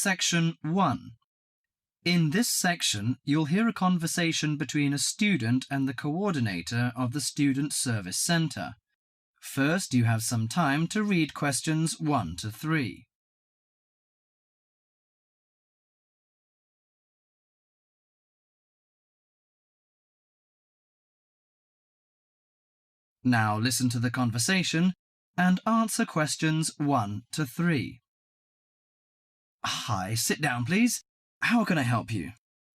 Section 1. In this section, you'll hear a conversation between a student and the coordinator of the Student Service Centre. First, you have some time to read questions 1 to 3. Now listen to the conversation and answer questions 1 to 3. Hi, sit down, please. How can I help you?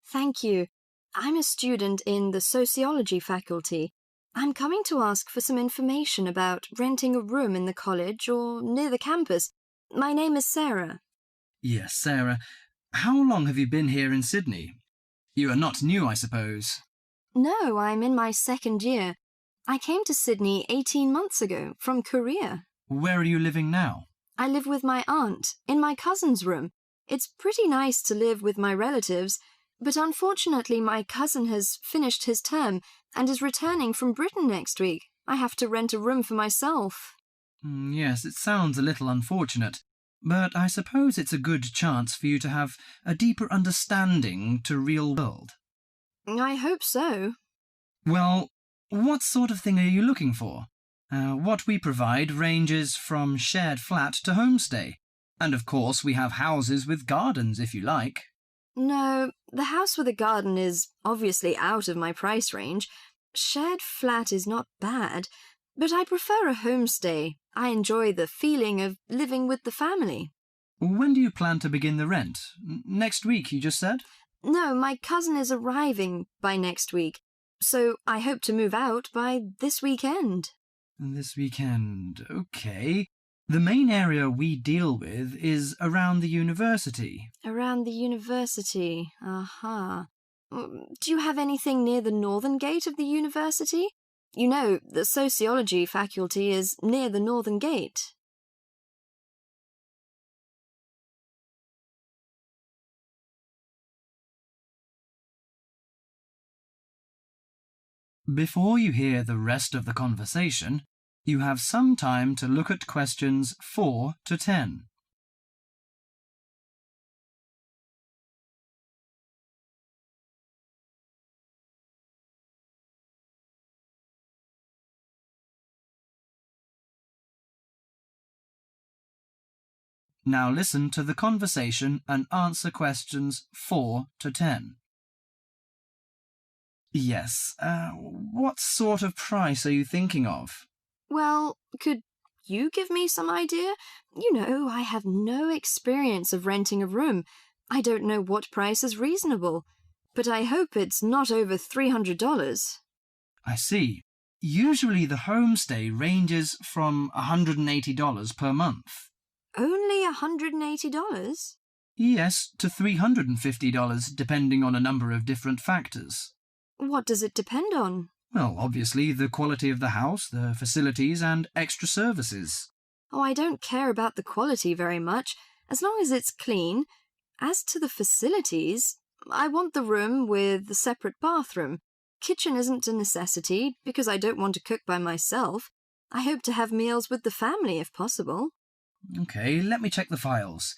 Thank you. I'm a student in the sociology faculty. I'm coming to ask for some information about renting a room in the college or near the campus. My name is Sarah. Yes, Sarah. How long have you been here in Sydney? You are not new, I suppose. No, I'm in my second year. I came to Sydney 18 months ago from Korea. Where are you living now? I live with my aunt in my cousin's room. It's pretty nice to live with my relatives, but unfortunately my cousin has finished his term and is returning from Britain next week. I have to rent a room for myself. Yes, it sounds a little unfortunate, but I suppose it's a good chance for you to have a deeper understanding to real world. I hope so. Well, what sort of thing are you looking for? What we provide ranges from shared flat to homestay. And of course we have houses with gardens if you like. No, the house with a garden is obviously out of my price range. Shared flat is not bad, but I prefer a homestay. I enjoy the feeling of living with the family. When do you plan to begin the rent? Next week, you just said? No, my cousin is arriving by next week, so I hope to move out by this weekend. This weekend, okay. The main area we deal with is around the university. Around the university, aha. Do you have anything near the northern gate of the university? You know, the sociology faculty is near the northern gate. Before you hear the rest of the conversation, you have some time to look at questions 4 to 10. Now listen to the conversation and answer questions 4 to 10. Yes, what sort of price are you thinking of? Well, could you give me some idea? You know, I have no experience of renting a room. I don't know what price is reasonable, but I hope it's not over $300. I see. Usually the homestay ranges from $180 per month. Only $180? Yes, to $350 depending on a number of different factors. What does it depend on? Well, obviously the quality of the house, the facilities and extra services. Oh, I don't care about the quality very much, as long as it's clean. As to the facilities, I want the room with the separate bathroom. Kitchen isn't a necessity, because I don't want to cook by myself. I hope to have meals with the family if possible. Okay, let me check the files.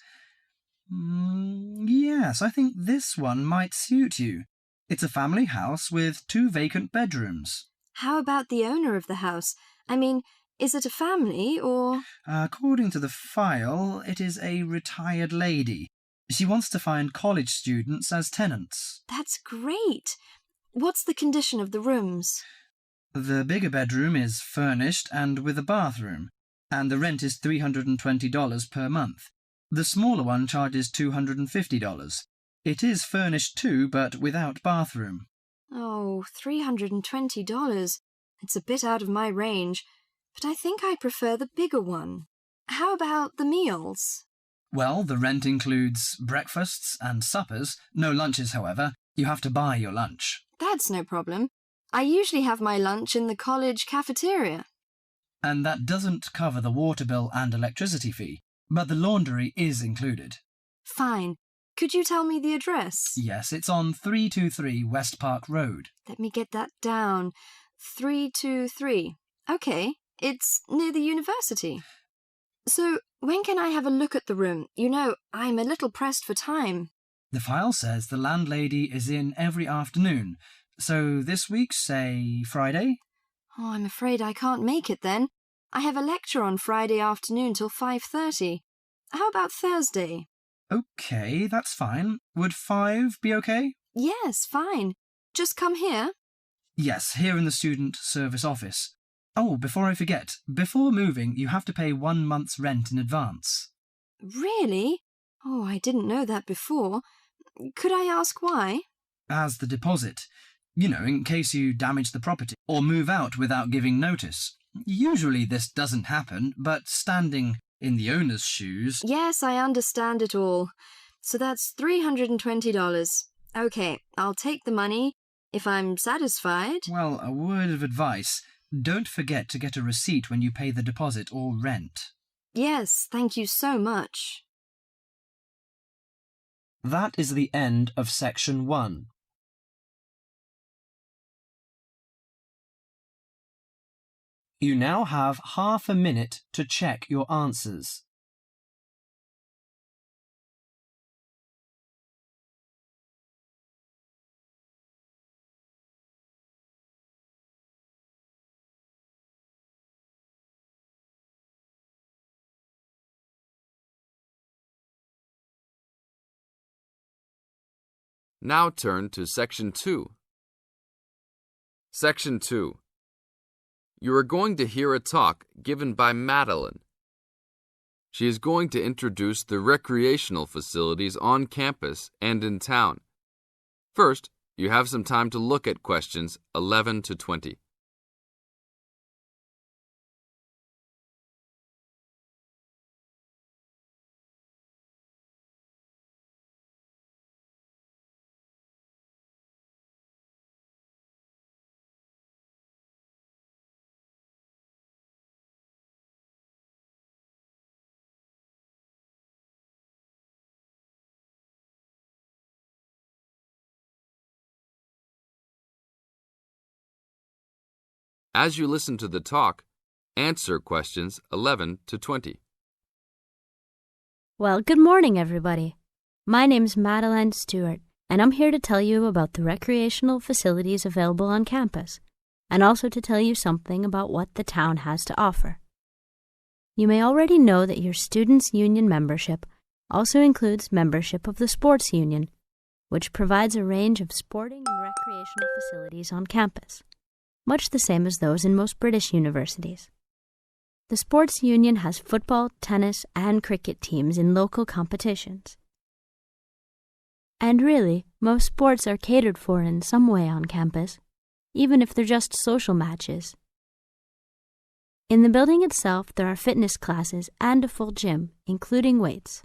Yes, I think this one might suit you. It's a family house with 2 vacant bedrooms. How about the owner of the house? I mean, is it a family or... According to the file, it is a retired lady. She wants to find college students as tenants. That's great. What's the condition of the rooms? The bigger bedroom is furnished and with a bathroom, and the rent is $320 per month. The smaller one charges $250. It is furnished too, but without bathroom. Oh, $320. It's a bit out of my range, but I think I prefer the bigger one. How about the meals? Well, the rent includes breakfasts and suppers. No lunches, however. You have to buy your lunch. That's no problem. I usually have my lunch in the college cafeteria. And that doesn't cover the water bill and electricity fee, but the laundry is included. Fine. Could you tell me the address? Yes, it's on 323 West Park Road. Let me get that down. 323. Okay, it's near the university. So, when can I have a look at the room? You know, I'm a little pressed for time. The file says the landlady is in every afternoon. So this week, say Friday? Oh, I'm afraid I can't make it then. I have a lecture on Friday afternoon till 5:30. How about Thursday? Okay, that's fine. Would 5 be okay? Yes, fine. Just come here. Yes, here in the student service office. Oh, before I forget, before moving, you have to pay 1 month's rent in advance. Really? Oh, I didn't know that before. Could I ask why? As the deposit. You know, in case you damage the property or move out without giving notice. Usually this doesn't happen, but standing in the owner's shoes... Yes, I understand it all. So that's $320. Okay, I'll take the money if I'm satisfied. Well, a word of advice. Don't forget to get a receipt when you pay the deposit or rent. Yes, thank you so much. That is the end of section 1. You now have half a minute to check your answers. Now turn to Section 2. Section 2. You are going to hear a talk given by Madeline. She is going to introduce the recreational facilities on campus and in town. First, you have some time to look at questions 11 to 20. As you listen to the talk, answer questions 11 to 20. Well, good morning, everybody. My name's Madeline Stewart, and I'm here to tell you about the recreational facilities available on campus, and also to tell you something about what the town has to offer. You may already know that your Students' Union membership also includes membership of the Sports Union, which provides a range of sporting and recreational facilities on campus, much the same as those in most British universities. The Sports Union has football, tennis, and cricket teams in local competitions. And really, most sports are catered for in some way on campus, even if they're just social matches. In the building itself, there are fitness classes and a full gym, including weights.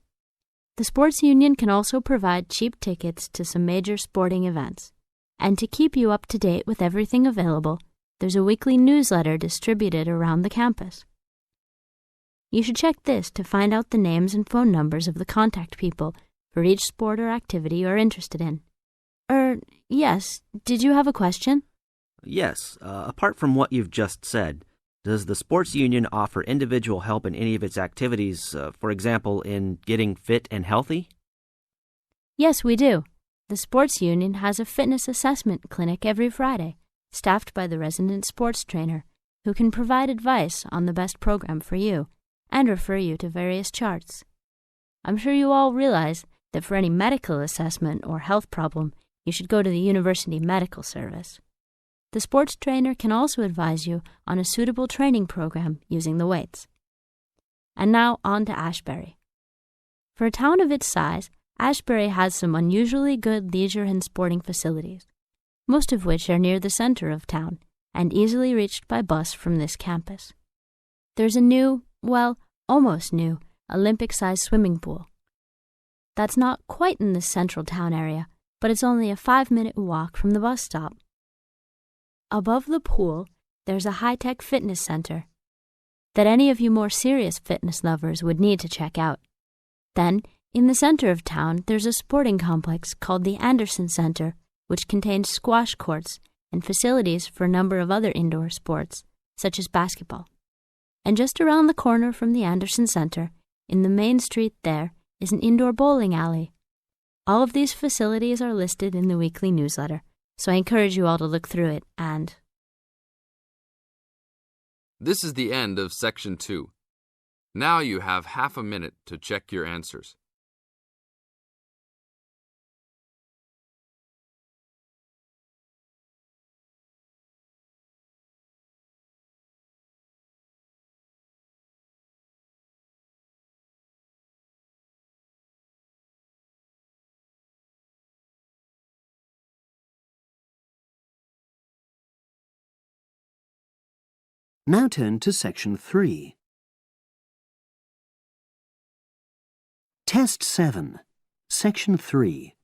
The Sports Union can also provide cheap tickets to some major sporting events. And to keep you up to date with everything available, there's a weekly newsletter distributed around the campus. You should check this to find out the names and phone numbers of the contact people for each sport or activity you're interested in. Yes, did you have a question? Yes, apart from what you've just said, does the Sports Union offer individual help in any of its activities, for example, in getting fit and healthy? Yes, we do. The Sports Union has a fitness assessment clinic every Friday, staffed by the resident sports trainer, who can provide advice on the best program for you and refer you to various charts. I'm sure you all realize that for any medical assessment or health problem, you should go to the University Medical Service. The sports trainer can also advise you on a suitable training program using the weights. And now on to Ashbury. For a town of its size, Ashbury has some unusually good leisure and sporting facilities, most of which are near the center of town and easily reached by bus from this campus. There's a new, well, almost new, Olympic-sized swimming pool. That's not quite in the central town area, but it's only a 5-minute walk from the bus stop. Above the pool, there's a high-tech fitness center that any of you more serious fitness lovers would need to check out. Then, in the center of town, there's a sporting complex called the Anderson Center, which contains squash courts and facilities for a number of other indoor sports, such as basketball. And just around the corner from the Anderson Center, in the main street there, is an indoor bowling alley. All of these facilities are listed in the weekly newsletter, so I encourage you all to look through it and... This is the end of Section 2. Now you have half a minute to check your answers. Now turn to Section 3. Test 7, Section 3.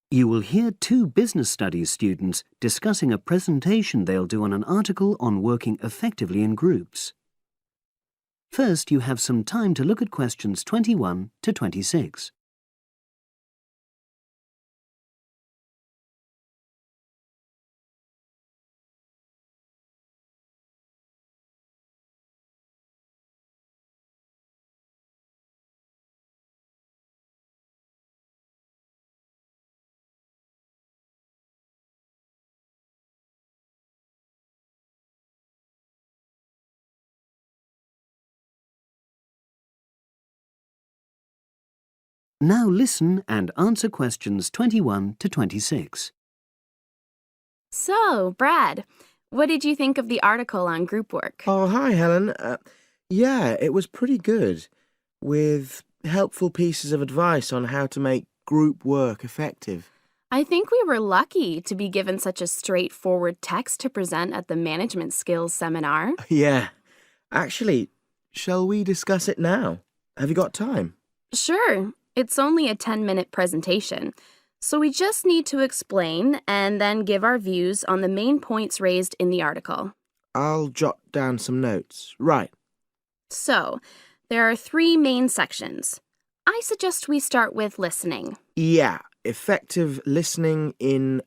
You will hear two business studies students discussing a presentation they'll do on an article on working effectively in groups. First, you have some time to look at questions 21 to 26. Now listen and answer questions 21 to 26. So, Brad, what did you think of the article on group work? Oh, hi, Helen. Yeah, it was pretty good, with helpful pieces of advice on how to make group work effective. I think we were lucky to be given such a straightforward text to present at the management skills seminar. Yeah. Actually, shall we discuss it now? Have you got time? Sure, it's only a 10-minute presentation, so we just need to explain and then give our views on the main points raised in the article. I'll jot down some notes. Right. So, there are 3 main sections. I suggest we start with listening. Yeah, effective listening in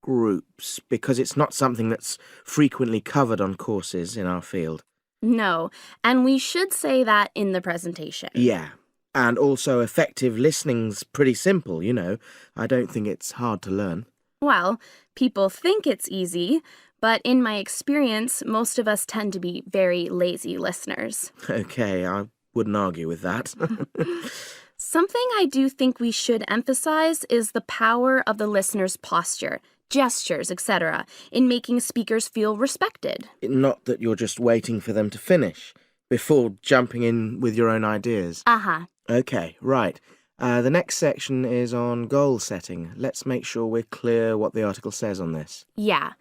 groups, because it's not something that's frequently covered on courses in our field. No, and we should say that in the presentation. Yeah. And also effective listening's pretty simple, you know. I don't think it's hard to learn. Well, people think it's easy, but in my experience, most of us tend to be very lazy listeners. Okay, I wouldn't argue with that. Something I do think we should emphasize is the power of the listener's posture, gestures, etc., in making speakers feel respected. Not that you're just waiting for them to finish before jumping in with your own ideas. Uh-huh. Okay, right. The next section is on goal setting. Let's make sure we're clear what the article says on this. Yeah.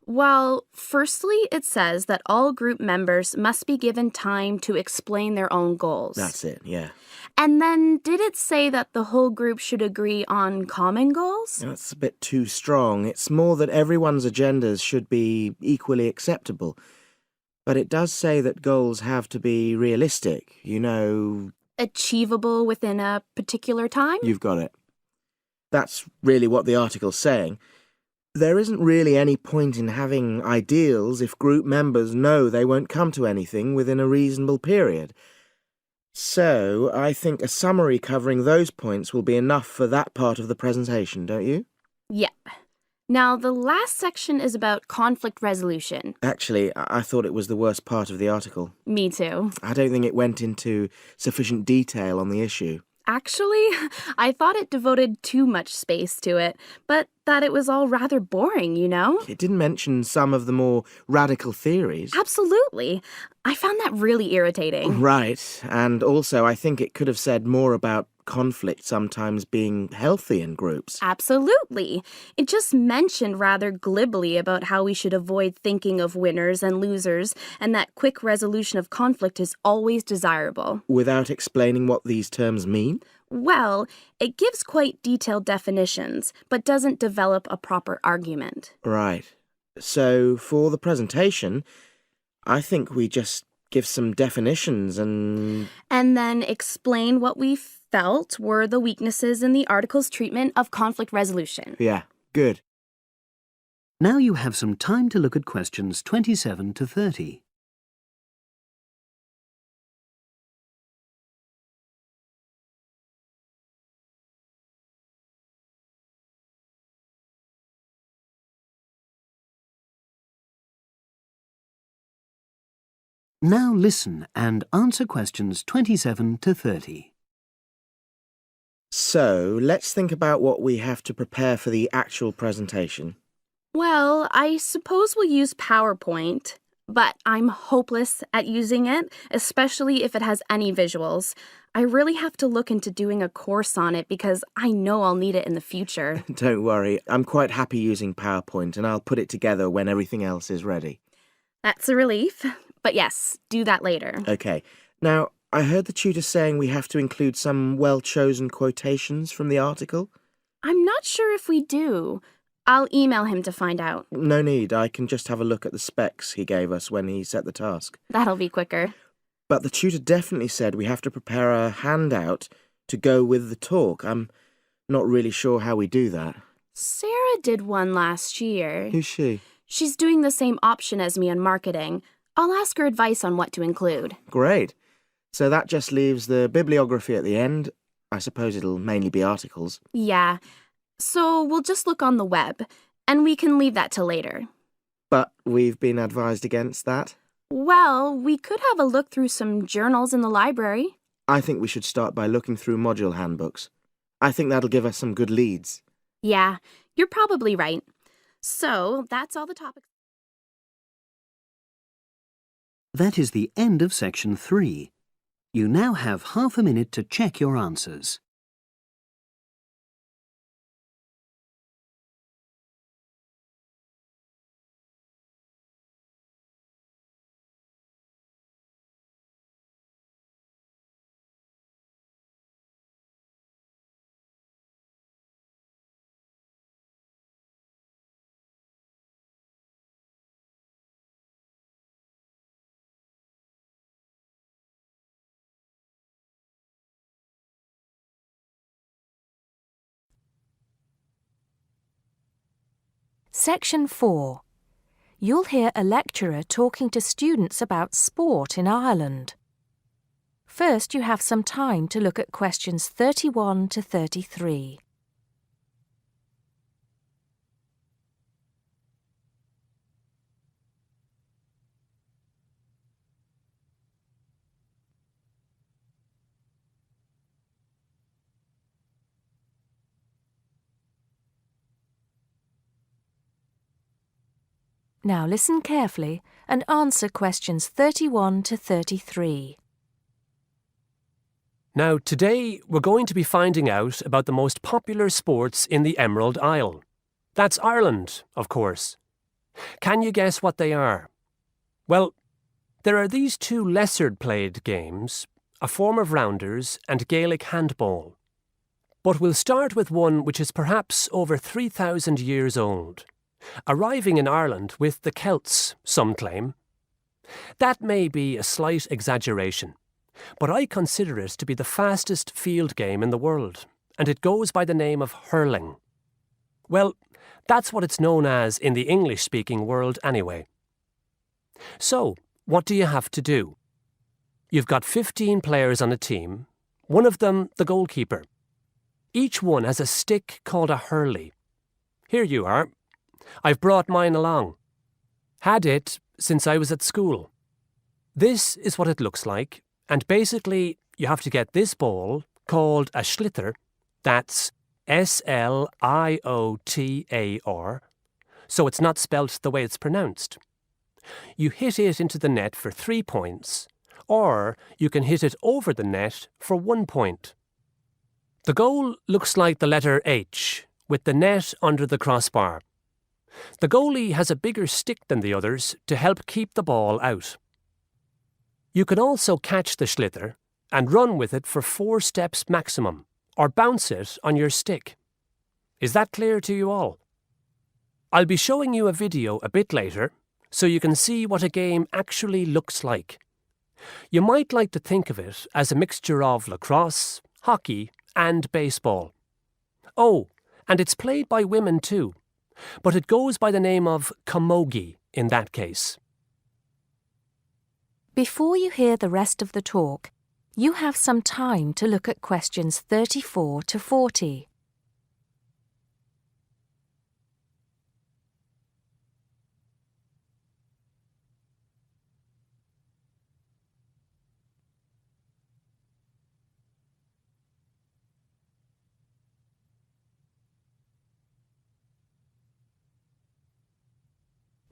Well, firstly, it says that all group members must be given time to explain their own goals. That's it, yeah. And then did it say that the whole group should agree on common goals? That's a bit too strong. It's more that everyone's agendas should be equally acceptable. But it does say that goals have to be realistic, you know. Achievable within a particular time? You've got it. That's really what the article's saying. There isn't really any point in having ideals if group members know they won't come to anything within a reasonable period. So, I think a summary covering those points will be enough for that part of the presentation, don't you? Yep. Now, the last section is about conflict resolution. Actually, I thought it was the worst part of the article. Me too. I don't think it went into sufficient detail on the issue. Actually, I thought it devoted too much space to it, but that it was all rather boring, you know? It didn't mention some of the more radical theories. Absolutely. I found that really irritating. Right, and also I think it could have said more about conflict sometimes being healthy in groups. Absolutely. It just mentioned rather glibly about how we should avoid thinking of winners and losers, and that quick resolution of conflict is always desirable. Without explaining what these terms mean? Well, it gives quite detailed definitions, but doesn't develop a proper argument. Right. So, for the presentation, I think we just give some definitions and then explain what we felt were the weaknesses in the article's treatment of conflict resolution. Yeah, good. Now you have some time to look at questions 27 to 30. Now listen and answer questions 27 to 30. So, let's think about what we have to prepare for the actual presentation. Well, I suppose we'll use PowerPoint, but I'm hopeless at using it, especially if it has any visuals. I really have to look into doing a course on it because I know I'll need it in the future. Don't worry, I'm quite happy using PowerPoint and I'll put it together when everything else is ready. That's a relief. But yes, do that later. Okay. Now, I heard the tutor saying we have to include some well-chosen quotations from the article. I'm not sure if we do. I'll email him to find out. No need, I can just have a look at the specs he gave us when he set the task. That'll be quicker. But the tutor definitely said we have to prepare a handout to go with the talk. I'm not really sure how we do that. Sarah did one last year. Who's she? She's doing the same option as me on marketing. I'll ask her advice on what to include. Great. So that just leaves the bibliography at the end. I suppose it'll mainly be articles. Yeah. So we'll just look on the web, and we can leave that till later. But we've been advised against that. Well, we could have a look through some journals in the library. I think we should start by looking through module handbooks. I think that'll give us some good leads. Yeah, you're probably right. So that's all the topics. That is the end of section 3. You now have half a minute to check your answers. Section 4. You'll hear a lecturer talking to students about sport in Ireland. First, you have some time to look at questions 31 to 33. Now listen carefully and answer questions 31 to 33. Now, today we're going to be finding out about the most popular sports in the Emerald Isle. That's Ireland, of course. Can you guess what they are? Well, there are these two lesser-played games, a form of rounders and Gaelic handball. But we'll start with one which is perhaps over 3,000 years old, arriving in Ireland with the Celts, some claim. That may be a slight exaggeration, but I consider it to be the fastest field game in the world, and it goes by the name of hurling. Well, that's what it's known as in the English-speaking world anyway. So, what do you have to do? You've got 15 players on a team, one of them the goalkeeper. Each one has a stick called a hurley. Here you are. I've brought mine along. Had it since I was at school. This is what it looks like, and basically you have to get this ball, called a sliotar, that's S-L-I-O-T-A-R, so it's not spelt the way it's pronounced. You hit it into the net for 3 points, or you can hit it over the net for 1 point. The goal looks like the letter H, with the net under the crossbar. The goalie has a bigger stick than the others to help keep the ball out. You can also catch the sliotar and run with it for 4 steps maximum, or bounce it on your stick. Is that clear to you all? I'll be showing you a video a bit later, so you can see what a game actually looks like. You might like to think of it as a mixture of lacrosse, hockey, and baseball. Oh, and it's played by women too, but it goes by the name of camogie in that case. Before you hear the rest of the talk, you have some time to look at questions 34 to 40.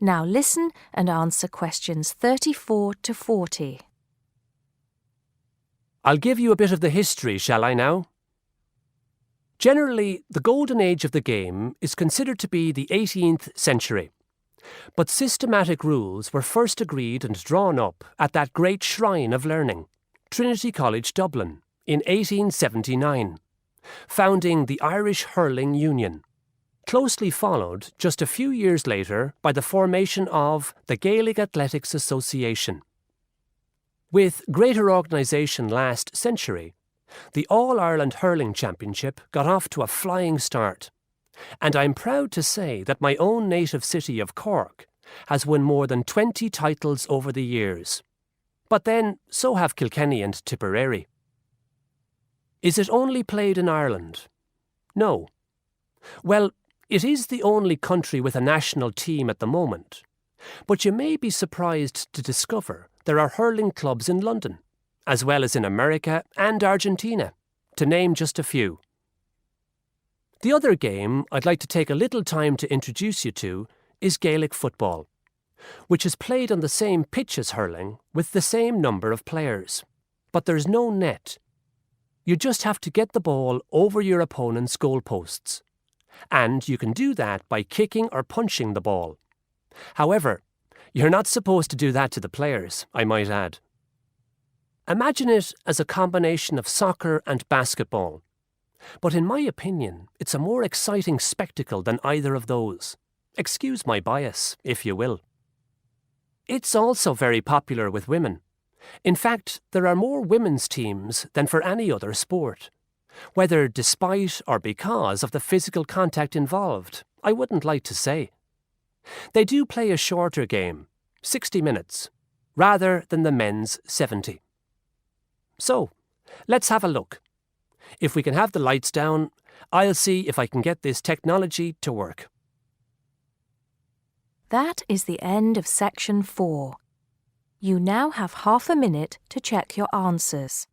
Now listen and answer questions 34 to 40. I'll give you a bit of the history, shall I now? Generally, the golden age of the game is considered to be the 18th century. But systematic rules were first agreed and drawn up at that great shrine of learning, Trinity College Dublin, in 1879, founding the Irish Hurling Union, closely followed just a few years later by the formation of the Gaelic Athletics Association. With greater organisation last century, the All-Ireland Hurling Championship got off to a flying start, and I'm proud to say that my own native city of Cork has won more than 20 titles over the years. But then, so have Kilkenny and Tipperary. Is it only played in Ireland? No. Well, it is the only country with a national team at the moment, but you may be surprised to discover there are hurling clubs in London, as well as in America and Argentina, to name just a few. The other game I'd like to take a little time to introduce you to is Gaelic Football, which is played on the same pitch as hurling with the same number of players, but there's no net. You just have to get the ball over your opponent's goalposts, and you can do that by kicking or punching the ball. However, you're not supposed to do that to the players, I might add. Imagine it as a combination of soccer and basketball. But in my opinion, it's a more exciting spectacle than either of those. Excuse my bias, if you will. It's also very popular with women. In fact, there are more women's teams than for any other sport. Whether despite or because of the physical contact involved, I wouldn't like to say. They do play a shorter game, 60 minutes, rather than the men's 70. So, let's have a look. If we can have the lights down, I'll see if I can get this technology to work. That is the end of section 4. You now have half a minute to check your answers.